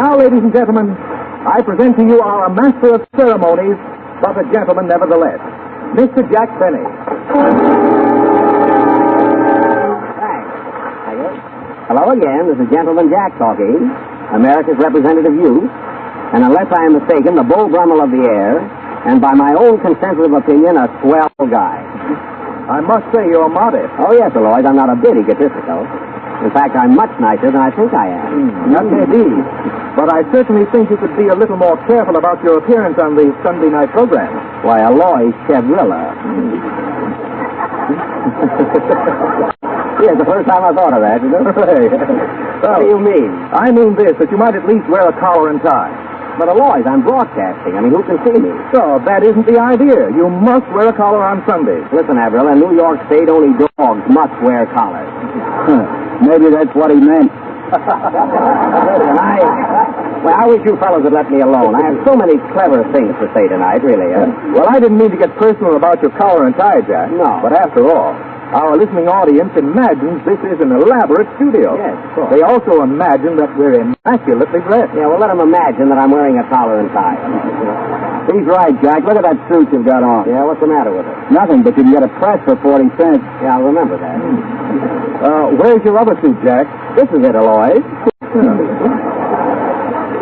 now, ladies and gentlemen, I present to you our master of ceremonies, but a gentleman nevertheless, Mr. Jack Benny. Thanks. Hello again. This is Gentleman Jack talking, America's representative youth, and unless I am mistaken, the Bull Brummel of the air, and by my own consensus of opinion, a swell guy. I must say you're modest. Oh, yes, Aloys, I'm not a bit egotistical. In fact, I'm much nicer than I think I am. That may be. But I certainly think you could be a little more careful about your appearance on the Sunday night program. Why, Aloys Chevrilla. Yes, the first time I thought of that, you know? What do you mean? I mean this, that you might at least wear a collar and tie. But, Aloys, I'm broadcasting. I mean, who can see me? So, that isn't the idea. You must wear a collar on Sunday. Listen, Avril, in New York State, only dogs must wear collars. Maybe that's what he meant. Listen, I wish you fellows would let me alone. I have so many clever things to say tonight, really. Well, I didn't mean to get personal about your collar and tie, Jack. No. But after all, our listening audience imagines this is an elaborate studio. Yes, of course. They also imagine that we're immaculately dressed. Yeah, well, let them imagine that I'm wearing a collar and tie. He's right, Jack. Look at that suit you've got on. Yeah, what's the matter with it? Nothing, but you can get a press for 40 cents. Yeah, I'll remember that. Where's your other suit, Jack? This is it, Aloys.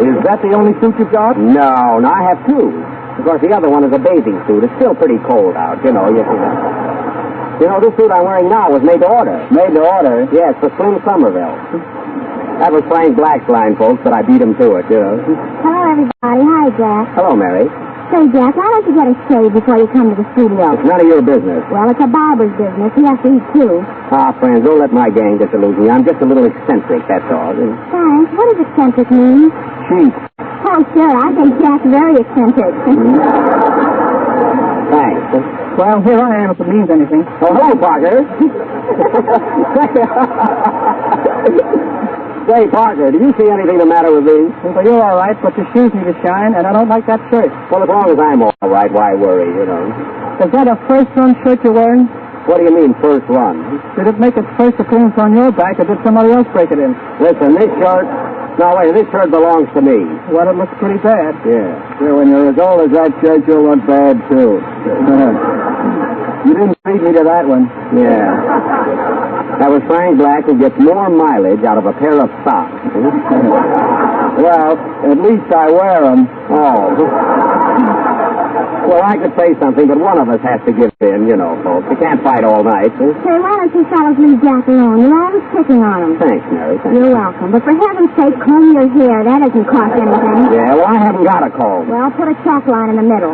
Is that the only suit you've got? No, I have two. Of course, the other one is a bathing suit. It's still pretty cold out, you know. You know, this suit I'm wearing now was made to order. Made to order? Yes, for Slim Somerville. That was Frank Black's line, folks, but I beat him to it, you know. Hello, everybody. Hi, Jack. Hello, Mary. Say, Jack, why don't you get a shave before you come to the studio? It's none of your business. Well, it's a barber's business. He has to eat, too. Ah, friends, don't let my gang disillusion you. I'm just a little eccentric, that's all. Thanks. What does eccentric mean? Cheap. Oh, sure. I think Jack's very eccentric. Thanks. Well, here I am if it means anything. Oh, hello, Parker. Say, Parker, do you see anything the matter with these? Well, you're all right, but your shoes need to shine, and I don't like that shirt. Well, as long as I'm all right, why worry, you know? Is that a first-run shirt you're wearing? What do you mean, first run? Did it make its first appearance on your back, or did somebody else break it in? Listen, this shirt... No, wait, this shirt belongs to me. Well, it looks pretty bad. Yeah. Sure, when you're as old as that shirt, you'll look bad, too. You didn't beat me to that one. Yeah. That was Frank Black, who gets more mileage out of a pair of socks. Well, at least I wear them. Oh. Well, I could say something, but one of us has to give in, you know, folks. You can't fight all night. Say, why don't you fellows leave Jack alone? You're always picking on him. Thanks, Mary. Thanks. You're welcome. But for heaven's sake, comb your hair. That doesn't cost anything. Yeah, well, I haven't got a comb. Well, put a chalk line in the middle.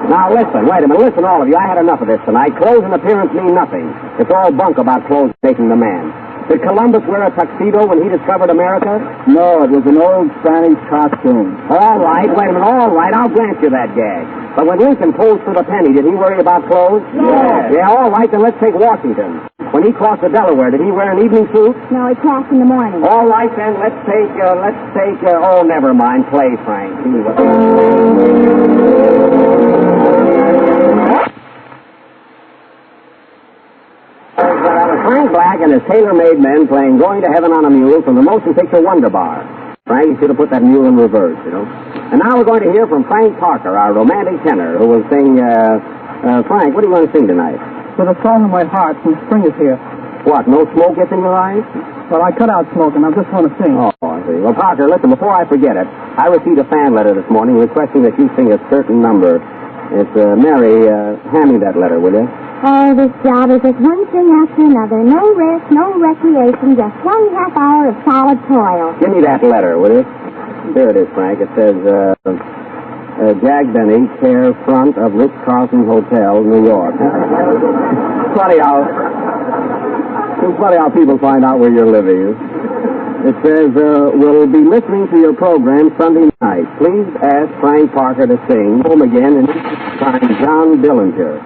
Now, listen, wait a minute. Listen, all of you. I had enough of this tonight. Clothes and appearance mean nothing. It's all bunk about clothes making the man. Did Columbus wear a tuxedo when he discovered America? No, it was an old Spanish costume. All right, wait a minute. All right, I'll grant you that gag. But when Lincoln posed for the penny, did he worry about clothes? Yes. Yeah, all right, then let's take Washington. When he crossed the Delaware, did he wear an evening suit? No, he crossed in the morning. All right, then, let's take, oh, never mind. Play, Frank. Frank Black and his tailor-made men playing Going to Heaven on a Mule from the motion picture Wonder Bar. Frank, you should have put that mule in reverse, you know. And now we're going to hear from Frank Parker, our romantic tenor, who will sing, Frank, what do you want to sing tonight? With a song in my heart from Spring is Here. What, no smoke gets in your eyes? Well, I cut out smoking. I just want to sing. Oh, I see. Well, Parker, listen, before I forget it, I received a fan letter this morning requesting that you sing a certain number. It's, Mary, hand me that letter, will you? Oh, this job is just one thing after another. No rest, no recreation, just 1.5 hour of solid toil. Give me that letter, will you? Here it is, Frank. It says, Jack Benny, care front of Ritz-Carlton Hotel, New York. It's funny how people find out where you're living. It says, we'll be listening to your program Sunday night. Please ask Frank Parker to sing Home Again and find John Dillinger.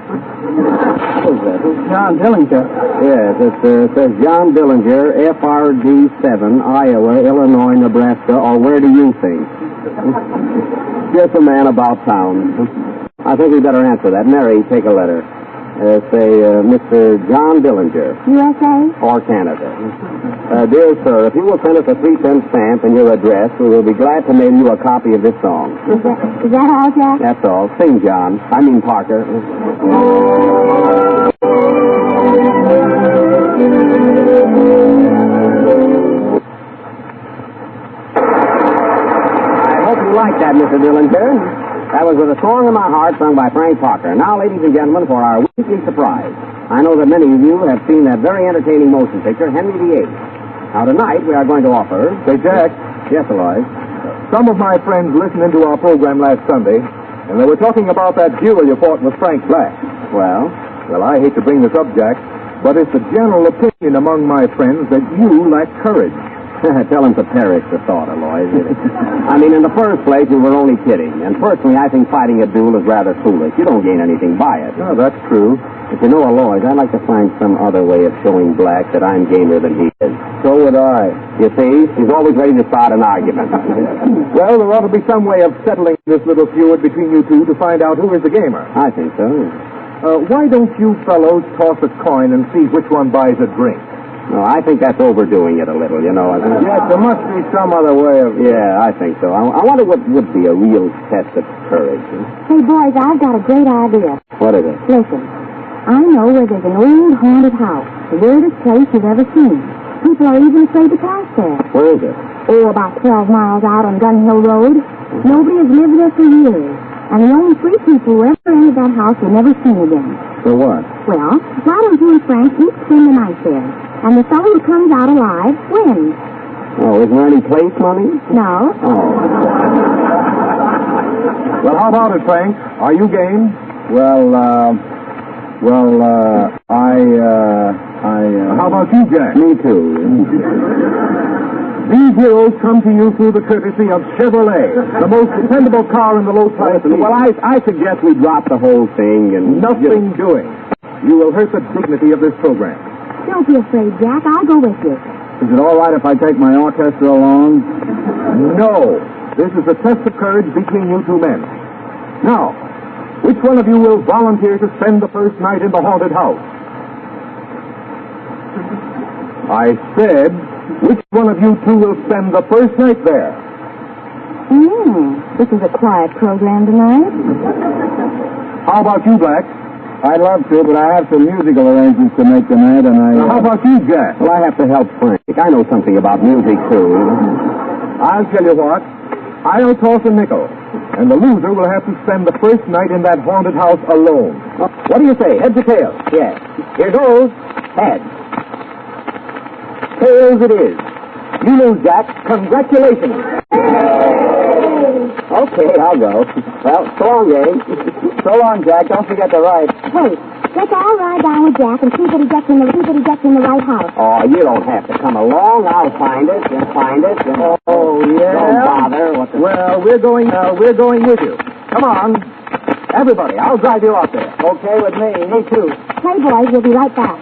What is that? John Dillinger. Yes, it says John Dillinger, FRD 7, Iowa, Illinois, Nebraska, or where do you think? Just a man about town. I think we better answer that. Mary, take a letter. Mr. John Dillinger. USA? Or Canada. Dear sir, if you will send us a 3-cent stamp and your address, we will be glad to mail you a copy of this song. Is that all, Jack? That's all. Sing, John. I mean, Parker. I hope you like that, Mr. Dillinger. That was With a Song in My Heart, sung by Frank Parker. Now, ladies and gentlemen, for our weekly surprise. I know that many of you have seen that very entertaining motion picture, Henry VIII. Now, tonight, we are going to offer... Say, Jack. Yes, Aloys? Some of my friends listened into our program last Sunday, and they were talking about that duel you fought with Frank Black. Well, I hate to bring this up, Jack, but it's the general opinion among my friends that you lack courage. tell him to perish the thought, Aloys. I mean, in the first place, we were only kidding. And personally, I think fighting a duel is rather foolish. You don't gain anything by it. Oh, that's true. But you know, Aloys, I'd like to find some other way of showing Black that I'm gamer than he is. So would I. You see, he's always ready to start an argument. Well, there ought to be some way of settling this little feud between you two to find out who is the gamer. I think so. Why don't you fellows toss a coin and see which one buys a drink? No, I think that's overdoing it a little, you know. Yes, there must be some other way of... Yeah, I think so. I wonder what would be a real test of courage. Hey, boys, I've got a great idea. What is it? Listen, I know where there's an old haunted house, the weirdest place you've ever seen. People are even afraid to pass there. Where is it? Oh, about 12 miles out on Gun Hill Road. Nobody has lived there for years. And the only 3 people who ever entered that house were never seen again. For what? Well, why don't you and Frank each spend the night there? And the fellow who comes out alive wins. Oh, isn't there any place money? No. Oh. Well, how about it, Frank? Are you game? How about you, Jack? Me too. These heroes come to you through the courtesy of Chevrolet, the most dependable car in the low-price. Well, I suggest we drop the whole thing and... Nothing doing. You will hurt the dignity of this program. Don't be afraid, Jack. I'll go with you. Is it all right if I take my orchestra along? No. This is a test of courage between you 2 men. Now, which one of you will volunteer to spend the first night in the haunted house? I said, which one of you 2 will spend the first night there? This is a quiet program tonight. How about you, Black? I'd love to, but I have some musical arrangements to make tonight, and Now, how about you, Jack? Well, I have to help Frank. I know something about music, too. I'll tell you what. I'll toss a nickel, and the loser will have to spend the first night in that haunted house alone. What do you say, heads or tails? Yes. Here goes. Head. Tails it is. You lose, Jack. Congratulations. Okay, I'll go. Well, so long, gang. So long, Jack. Don't forget to write. Hey, let's all ride down with Jack and see that he gets in the right house. Oh, you don't have to come along. I'll find it. You'll find it. Oh, yeah? Don't bother. Well, we're going with you. Come on. Everybody, I'll drive you out there. Okay with me. Me too. Hey, boys, we'll be right back.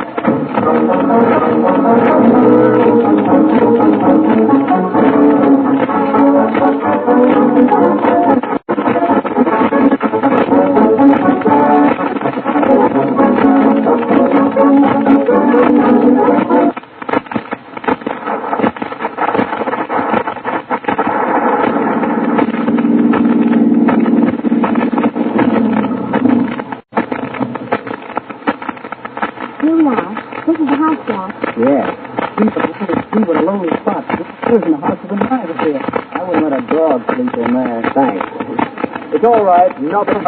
Here we are. This is the house, Jack. Yeah. Sleep in a lonely spot. This isn't the house of a night here. I wouldn't let a dog sleep in there. Thanks. It's all right. Nothing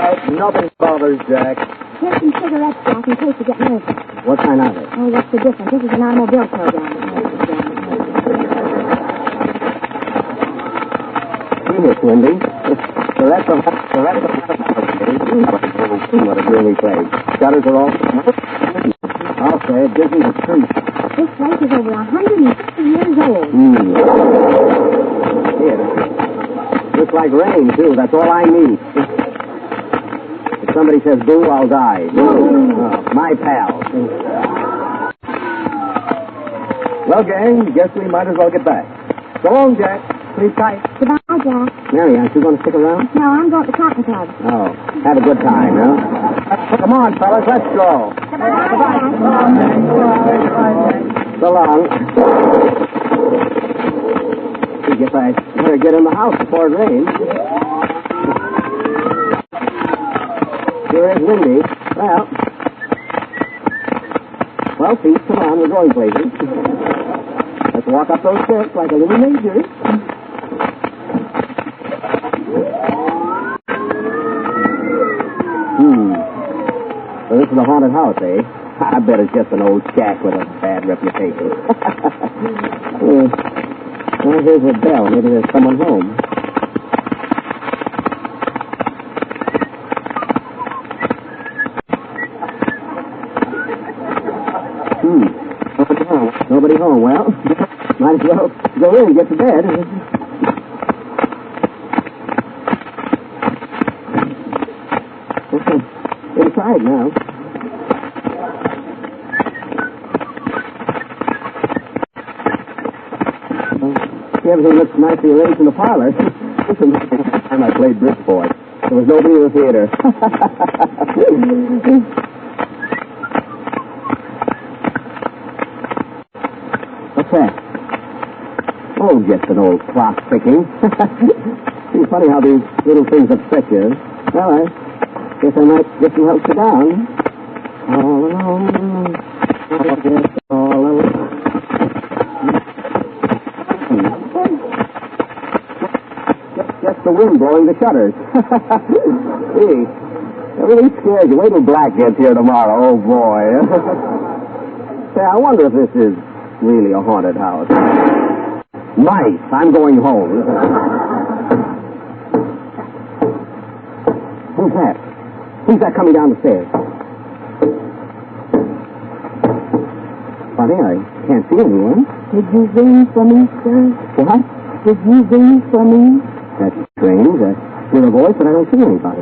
bothers Jack. Here's some cigarettes, Jack, in case you get nervous. What kind of it? Oh, what's the difference? This is an automobile program. See here, Swindy. So that's a what a dreamy place. Shutters are all... I'll say it gives me the truth. This place is over 150 years old. Here. Looks like rain, too. That's all I need. If somebody says boo, I'll die. Oh, my pal. Well, gang, guess we might as well get back. So long, Jack. Sleep tight. Goodbye, Jack. Mary, aren't you going to stick around? No, I'm going to the Cotton Club. Oh, have a good time, huh? Come on, fellas, let's go. So long. I guess I better get in the house before it rains. Sure is windy. Well, feet, come on, we're going places. Let's walk up those steps like a little major. So this is a haunted house, eh? I bet it's just an old shack with a bad reputation. Well, here's a bell. Maybe there's someone home. Nobody home. Well, might as well go in and get to bed. Inside now. Everything looks nicely arranged in the parlor. This is the time I played bridge for it. There was nobody in the theater. What's that? Oh, just an old clock ticking. It's funny how these little things upset you. Well, I guess I might get some help sit down. All alone. All alone. Just the wind blowing the shutters. Gee, everything scares you. Wait till Black gets here tomorrow. Oh, boy. Say, I wonder if this is really a haunted house. Nice. I'm going home. Who's that? Who's that coming down the stairs? Funny, I can't see anyone. Did you ring for me, sir? What? Did you ring for me? That's strange. I hear a voice, but I don't see anybody.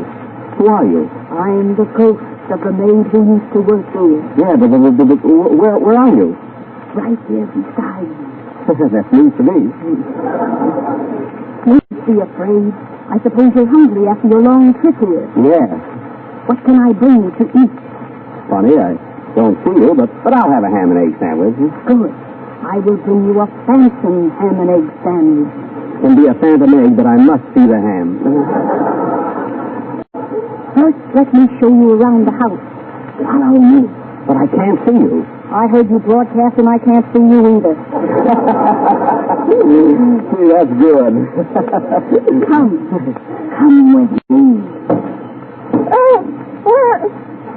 Who are you? I'm the ghost of the maid who used to work here. Yeah, but where are you? Right here beside you. That's news to me. Please be afraid. I suppose you're hungry after your long trip here. Yeah. What can I bring you to eat? Funny, I don't see you, but I'll have a ham and egg sandwich. Good. I will bring you a phantom ham and egg sandwich. Can be a phantom egg, but I must see the ham. First, let me show you around the house. Follow me. But I can't see you. I heard you broadcast and I can't see you either. See, that's good. Come with me.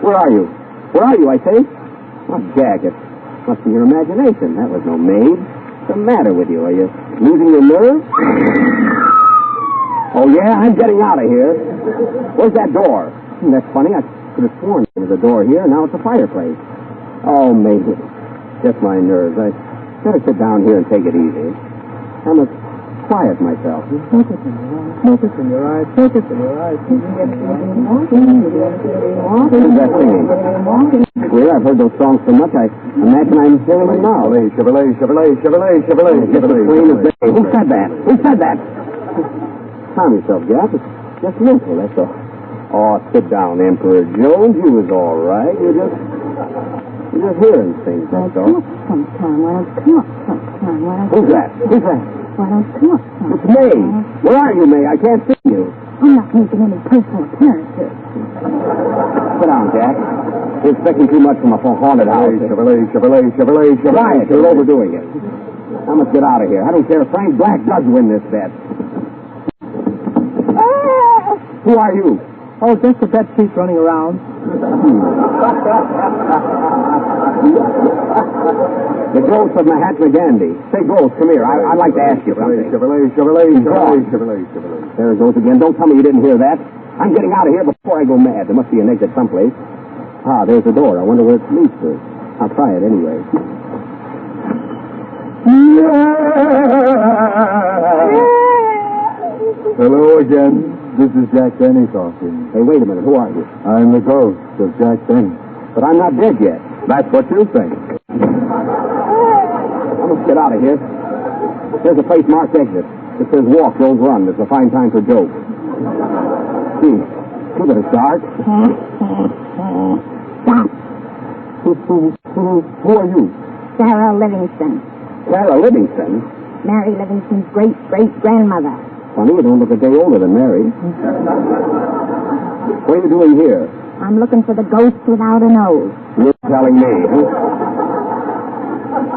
Where are you? Where are you, I say? Oh, Jack, it must be your imagination. That was no maid. What's the matter with you? Are you losing your nerve? Oh, yeah? I'm getting out of here. Where's that door? That's funny. I could have sworn there was a door here, and now it's a fireplace. Oh, maybe. Just my nerves. I better sit down here and take it easy. I must quiet myself. Focus in your eyes. Focus in your eyes. Who's that singing? Queer, I've heard those songs so much, I imagine I'm hearing them now. Chevrolet, Chevrolet, Chevrolet, Chevrolet, Chevrolet. Who said that? Who said that? Calm yourself, Gaff. It's just mental, that's all. Oh, sit down, Emperor Jones. You was all right. You're just hearing things, that's all. Who's that? Who's that? Why don't you come up sometime? It's May. Where are you, May? I can't see you. I'm not making any personal appearances. Sit down, Jack. You're expecting too much from a haunted house. Chevrolet, Chevrolet, Chevrolet, Chevrolet. Quiet, you're overdoing it. I must get out of here. I don't care if Frank Black does win this bet. Who are you? Oh, just the pet sheep running around. The ghost of Mahatma Gandhi. Say, ghost, come here. I'd like to ask you something. Chevrolet, Chevrolet, Chevrolet, Chevrolet, Chevrolet. There it goes again. Don't tell me you didn't hear that. I'm getting out of here before I go mad. There must be an exit someplace. Ah, there's the door. I wonder where it leads to. I'll try it anyway. Hello again. This is Jack Benny talking. Hey, wait a minute. Who are you? I'm the ghost of Jack Benny. But I'm not dead yet. That's what you think. I must get out of here. There's a place marked exit. It says walk, don't run. It's a fine time for jokes. Gee, look at it's dark. Stop. Who are you? Sarah Livingston. Sarah Livingston? Mary Livingston's great-great-grandmother. Funny, you don't look a day older than Mary. What are you doing here? I'm looking for the ghost without a nose. You're telling me, huh?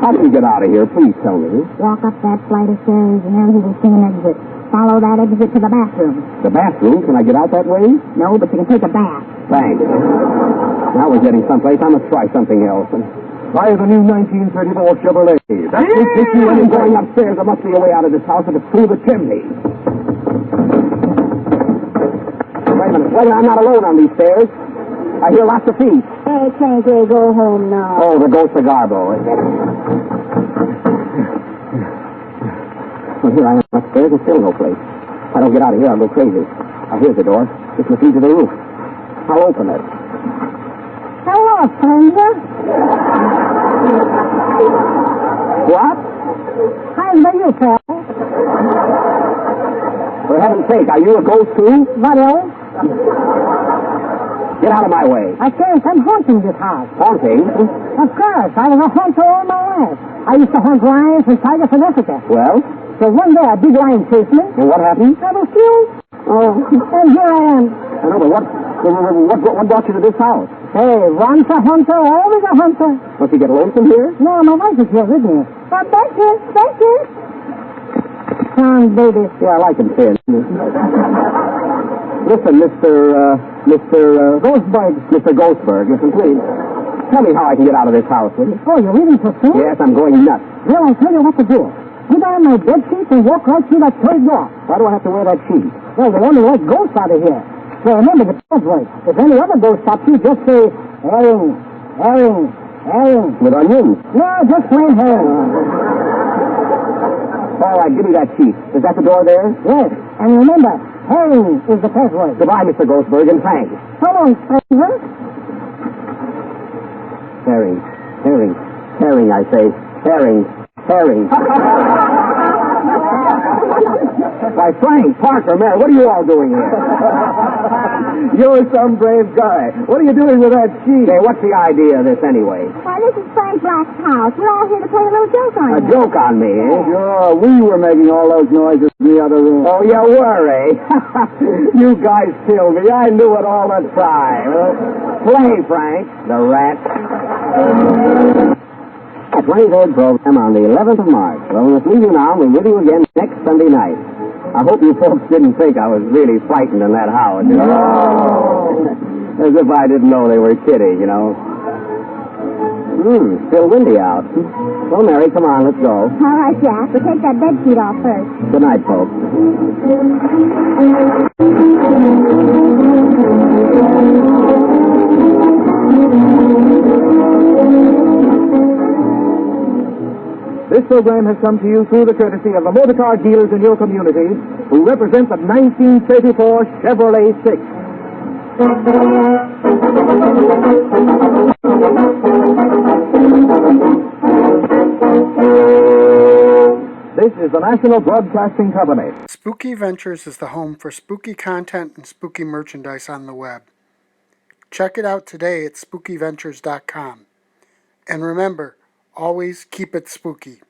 How do you get out of here? Please tell me. Walk up that flight of stairs, and there you will see an exit. Follow that exit to the bathroom. The bathroom? Can I get out that way? No, but you can take a bath. Thanks. Now we're getting someplace. I must try something else. Try the new 1934 Chevrolet. That's When I'm going upstairs, there must be a way out of this house if it's through the chimney. Wait a minute. I'm not alone on these stairs. I hear lots of feet. Hey, can't they go home now? Oh, the ghost of Garbo. Well, here I am upstairs. There's still no place. If I don't get out of here, I'll go crazy. Oh, here's the door. This must lead to the roof. I'll open it. Hello, stranger. What? How do you, pal? For heaven's sake, are you a ghost too? What else? Get out of my way. I can't. I'm haunting this house. Haunting? Of course. I was a haunter all my life. I used to haunt lions and tigers in Africa. Well? So one day a big lion chased me. And what happened? I was killed. Oh. And here I am. I know, but what brought you to this house? Hey, once a hunter, always a hunter. Must you get lonesome here? No, my wife is here with me. But Becky. Come, baby. Yeah, I like him thin. Listen, Mr. Ghostberg. Mr. Ghostberg, listen, please. Tell me how I can get out of this house, will you? Oh, you're leaving so soon? Yes, I'm going nuts. Well, I'll tell you what to do. Put on my bed sheet and walk right through that third door. Why do I have to wear that sheet? Well, they only let ghosts out of here. So remember the password. If any other ghost stops you, just say, herring. With onions? No, just plain herring. All right, give me that sheet. Is that the door there? Yes, and remember, herring is the password. Goodbye, Mr. Ghostberg, and thanks. So long, stranger. Herring, I say. Herring. Why, Frank, Parker, Mary, what are you all doing here? You're some brave guy. What are you doing with that sheet? Hey, what's the idea of this anyway? Why, this is Frank Black's house. We're all here to play a little joke on A you. joke on me, eh? Sure, we were making all those noises in the other room. Oh, you were, eh? You guys killed me. I knew it all the time. Play, Frank. The rat. A 23rd program on the 11th of March. Well, we must leave you now, and we're with you again next Sunday night. I hope you folks didn't think I was really frightened in that house, you know? No. As if I didn't know they were kidding, you know. Still windy out. Well, Mary, come on, let's go. All right, Jack. We'll take that bed sheet off first. Good night, folks. This program has come to you through the courtesy of the motor car dealers in your community who represent the 1934 Chevrolet 6. This is the National Broadcasting Company. Spooky Ventures is the home for spooky content and spooky merchandise on the web. Check it out today at spookyventures.com. And remember, always keep it spooky.